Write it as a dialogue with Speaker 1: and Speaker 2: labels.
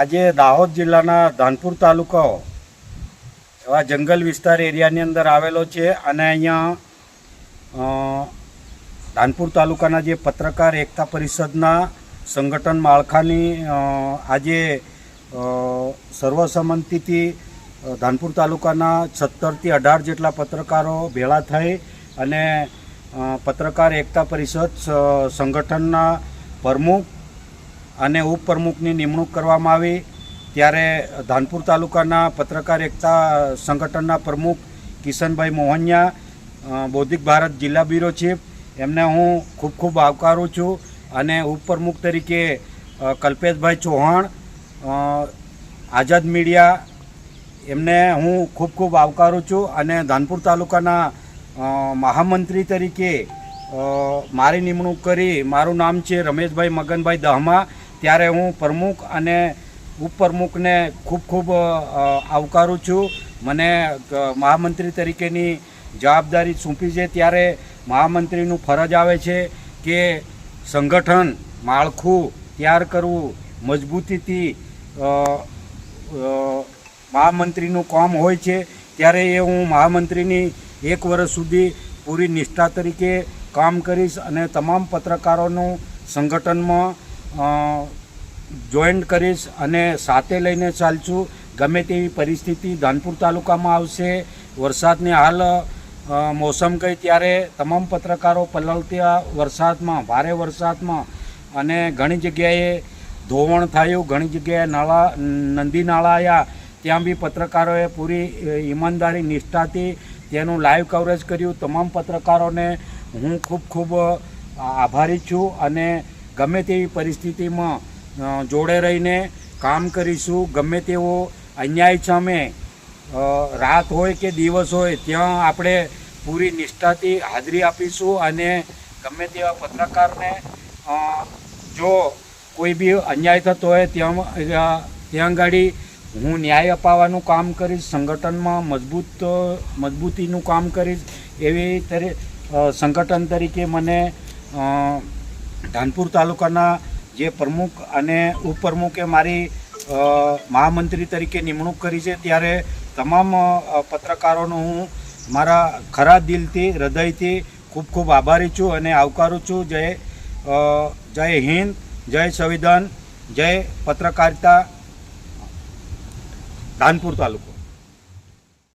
Speaker 1: આજે દાહોદ જિલ્લાના ધાનપુર તાલુકો એવા જંગલ વિસ્તાર એરિયાની અંદર આવેલો છે અને અહીંયા ધાનપુર તાલુકાના જે પત્રકાર એકતા પરિષદના સંગઠન માળખાની આજે સર્વસંમતિથી ધાનપુર તાલુકાના 17 થી 18 જેટલા પત્રકારો ભેળા થઈ અને પત્રકાર એકતા પરિષદ સંગઠનના પ્રમુખ અને ઉપપ્રમુખની નિમણૂક કરવામાં આવી। ત્યારે ધાનપુર તાલુકાના પત્રકાર એકતા સંગઠનના પ્રમુખ કિશનભાઈ મોહનિયા, બૌદ્ધિક ભારત જિલ્લા બ્યુરો ચીફ, એમને હું ખૂબ ખૂબ આવકારું છું અને ઉપપ્રમુખ તરીકે કલ્પેશભાઈ ચૌહાણ, આઝાદ મીડિયા, એમને હું ખૂબ ખૂબ આવકારું છું અને ધાનપુર તાલુકાના મહામંત્રી તરીકે મારી નિમણૂક કરી, મારું નામ છે રમેશભાઈ મગનભાઈ દહમા, ત્યારે હું પ્રમુખ અને ઉપપ્રમુખને ખૂબ ખૂબ આવકારું છું। મને મહામંત્રી તરીકેની જવાબદારી સોંપી છે ત્યારે મહામંત્રીનું ફરજ આવે છે કે સંગઠન માળખું તૈયાર કરવું, મજબૂતીથી મહામંત્રીનું કામ હોય છે। ત્યારે એ હું મહામંત્રીની 1 વર્ષ સુધી પૂરી નિષ્ઠા તરીકે કામ કરીશ અને તમામ પત્રકારોનું સંગઠનમાં જોઈન્ટ કરીશ અને સાથે લઈને ચાલશું। ગમે તેવી પરિસ્થિતિ ધાનપુર તાલુકામાં આવશે, વરસાદની હાલ મોસમ ગઈ ત્યારે તમામ પત્રકારો પલળતા વરસાદમાં, ભારે વરસાદમાં અને ઘણી જગ્યાએ ધોવાણ થયું, ઘણી જગ્યાએ નદી નાળા આવ્યા, ત્યાં બી પત્રકારોએ પૂરી ઈમાનદારી નિષ્ઠાથી તેનું લાઈવ કવરેજ કર્યું। તમામ પત્રકારોને હું ખૂબ ખૂબ આભારી છું અને ગમે તેવી પરિસ્થિતિમાં જોડે રહીને કામ કરીશું। ગમે તેવો અન્યાય સામે રાત હોય કે દિવસ હોય ત્યાં આપણે પૂરી નિષ્ઠાથી હાજરી આપીશું અને ગમે તેવા પત્રકારને જો કોઈ બી અન્યાય થતો હોય ત્યાં ગાડી હું ન્યાય અપાવવાનું કામ કરીશ, સંગઠનમાં મજબૂતીનું કામ કરીશ। એવી સંગઠન તરીકે મને ધાનપુર તાલુકાના જે પ્રમુખ અને ઉપપ્રમુખે મારી મહામંત્રી તરીકે નિમણૂક કરી છે ત્યારે તમામ પત્રકારોનો હું મારા ખરા દિલથી, હૃદયથી ખૂબ ખૂબ આભારી છું અને આવકારું છું। જય હિન્દ, જય સંવિધાન, જય પત્રકારિતા, ધાનપુર તાલુકો।